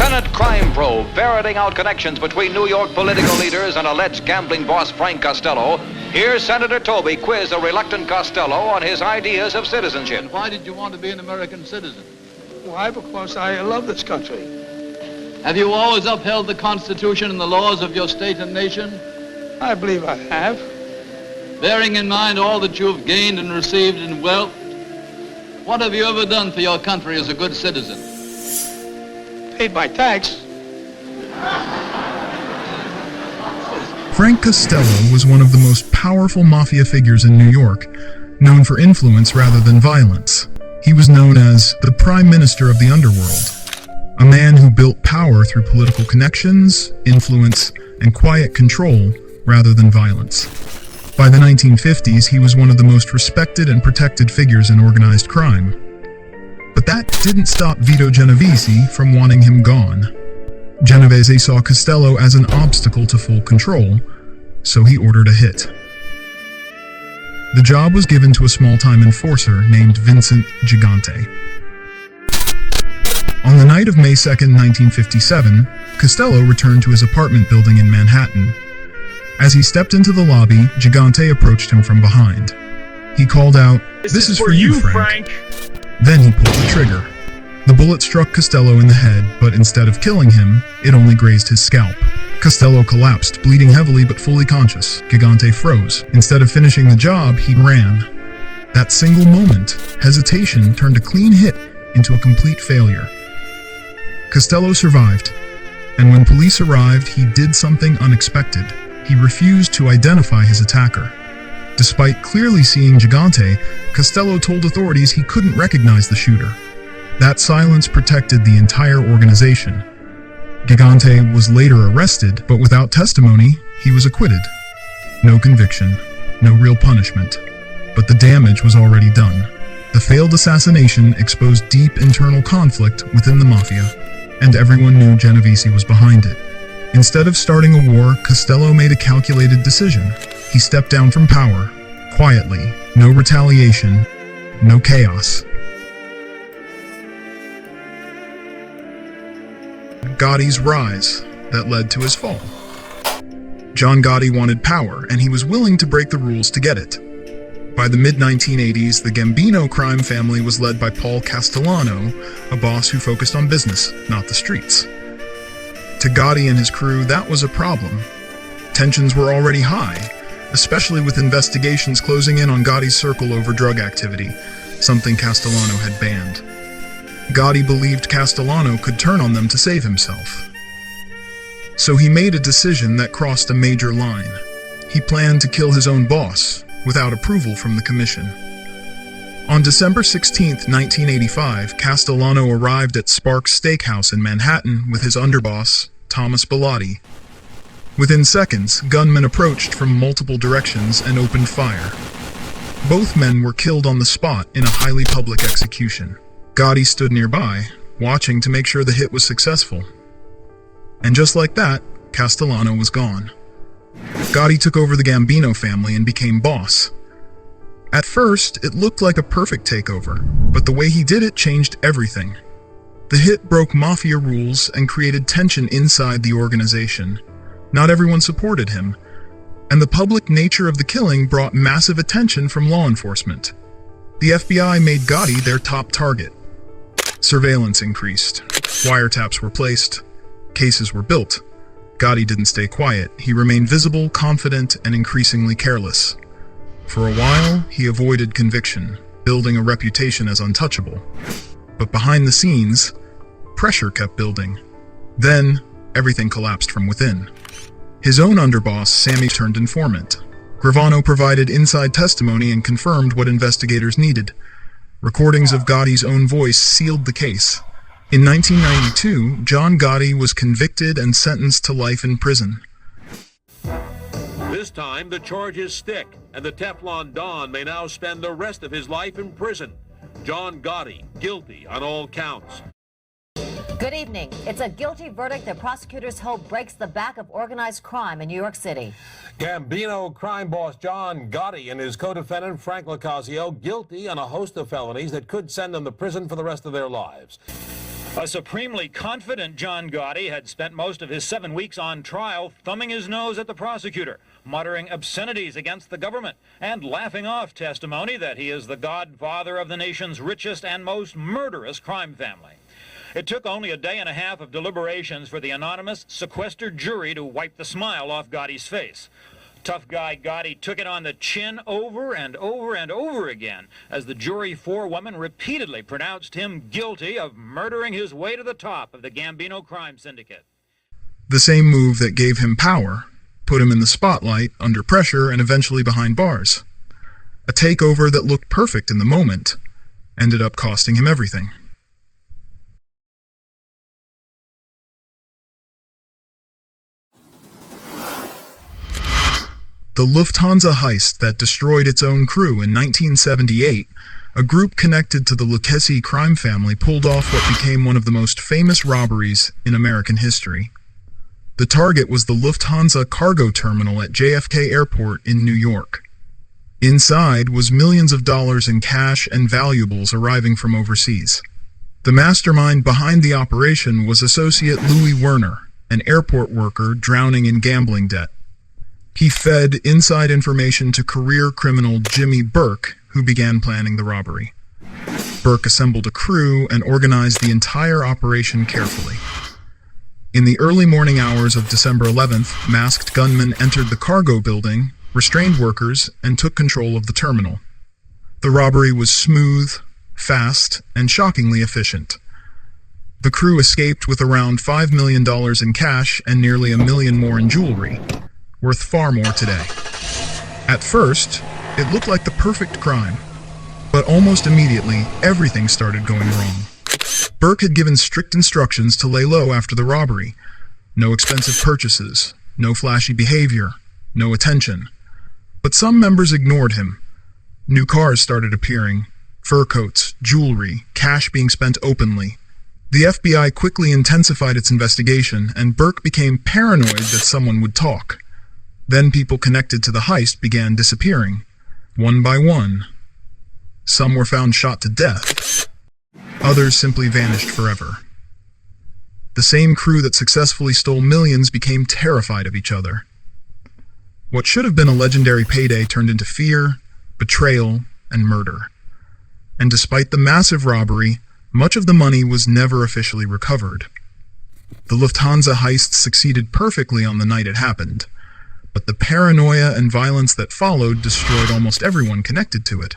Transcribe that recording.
Senate crime probe ferreting out connections between New York political leaders and alleged gambling boss Frank Costello. Here's Senator Toby quiz a reluctant Costello on his ideas of citizenship. And why did you want to be an American citizen? Why? Because I love this country. Have you always upheld the Constitution and the laws of your state and nation? I believe I have. Bearing in mind all that you have gained and received in wealth, what have you ever done for your country as a good citizen? Paid my tax. Frank Costello was one of the most powerful mafia figures in New York, known for influence rather than violence. He was known as the Prime Minister of the Underworld, a man who built power through political connections, influence, and quiet control rather than violence. By the 1950s, he was one of the most respected and protected figures in organized crime. But that didn't stop Vito Genovese from wanting him gone. Genovese saw Costello as an obstacle to full control, so he ordered a hit. The job was given to a small-time enforcer named Vincent Gigante. On the night of May 2, 1957, Costello returned to his apartment building in Manhattan. As he stepped into the lobby, Gigante approached him from behind. He called out, "This is for you, Frank." Then he pulled the trigger. The bullet struck Costello in the head, but instead of killing him, it only grazed his scalp. Costello collapsed, bleeding heavily but fully conscious. Gigante froze. Instead of finishing the job, he ran. That single moment, hesitation turned a clean hit into a complete failure. Costello survived, and when police arrived, he did something unexpected. He refused to identify his attacker. Despite clearly seeing Gigante, Costello told authorities he couldn't recognize the shooter. That silence protected the entire organization. Gigante was later arrested, but without testimony, he was acquitted. No conviction, no real punishment. But the damage was already done. The failed assassination exposed deep internal conflict within the Mafia, and everyone knew Genovese was behind it. Instead of starting a war, Costello made a calculated decision. He stepped down from power, quietly, no retaliation, no chaos. Gotti's rise that led to his fall. John Gotti wanted power, and he was willing to break the rules to get it. By the mid-1980s, the Gambino crime family was led by Paul Castellano, a boss who focused on business, not the streets. To Gotti and his crew, that was a problem. Tensions were already high, especially with investigations closing in on Gotti's circle over drug activity, something Castellano had banned. Gotti believed Castellano could turn on them to save himself. So he made a decision that crossed a major line. He planned to kill his own boss, without approval from the commission. On December 16, 1985, Castellano arrived at Sparks Steakhouse in Manhattan with his underboss, Thomas Bellotti. Within seconds, gunmen approached from multiple directions and opened fire. Both men were killed on the spot in a highly public execution. Gotti stood nearby, watching to make sure the hit was successful. And just like that, Castellano was gone. Gotti took over the Gambino family and became boss. At first, it looked like a perfect takeover, but the way he did it changed everything. The hit broke Mafia rules and created tension inside the organization. Not everyone supported him, and the public nature of the killing brought massive attention from law enforcement. The FBI made Gotti their top target. Surveillance increased. Wiretaps were placed. Cases were built. Gotti didn't stay quiet. He remained visible, confident, and increasingly careless. For a while, he avoided conviction, building a reputation as untouchable. But behind the scenes, pressure kept building. Then, everything collapsed from within. His own underboss, Sammy, turned informant. Gravano provided inside testimony and confirmed what investigators needed. Recordings of Gotti's own voice sealed the case. In 1992, John Gotti was convicted and sentenced to life in prison. This time, the charges stick, and the Teflon Don may now spend the rest of his life in prison. John Gotti, guilty on all counts. Good evening. It's a guilty verdict that prosecutors hope breaks the back of organized crime in New York City. Gambino crime boss John Gotti and his co-defendant Frank Costello guilty on a host of felonies that could send them to prison for the rest of their lives. A supremely confident John Gotti had spent most of his 7 weeks on trial thumbing his nose at the prosecutor, muttering obscenities against the government, and laughing off testimony that he is the godfather of the nation's richest and most murderous crime family. It took only a day and a half of deliberations for the anonymous, sequestered jury to wipe the smile off Gotti's face. Tough guy Gotti took it on the chin over and over and over again as the jury forewoman repeatedly pronounced him guilty of murdering his way to the top of the Gambino crime syndicate. The same move that gave him power, put him in the spotlight, under pressure, and eventually behind bars. A takeover that looked perfect in the moment ended up costing him everything. The Lufthansa heist that destroyed its own crew in 1978, a group connected to the Lucchese crime family pulled off what became one of the most famous robberies in American history. The target was the Lufthansa cargo terminal at JFK Airport in New York. Inside was millions of dollars in cash and valuables arriving from overseas. The mastermind behind the operation was associate Louis Werner, an airport worker drowning in gambling debt. He fed inside information to career criminal Jimmy Burke, who began planning the robbery. Burke assembled a crew and organized the entire operation carefully. In the early morning hours of December 11th, masked gunmen entered the cargo building, restrained workers, and took control of the terminal. The robbery was smooth, fast, and shockingly efficient. The crew escaped with around $5 million in cash and nearly $1 million more in jewelry, worth far more today. At first, it looked like the perfect crime, but almost immediately, everything started going wrong. Burke had given strict instructions to lay low after the robbery. No expensive purchases, no flashy behavior, no attention. But some members ignored him. New cars started appearing, fur coats, jewelry, cash being spent openly. The FBI quickly intensified its investigation, and Burke became paranoid that someone would talk. Then people connected to the heist began disappearing, one by one. Some were found shot to death. Others simply vanished forever. The same crew that successfully stole millions became terrified of each other. What should have been a legendary payday turned into fear, betrayal, and murder. And despite the massive robbery, much of the money was never officially recovered. The Lufthansa heist succeeded perfectly on the night it happened, but the paranoia and violence that followed destroyed almost everyone connected to it.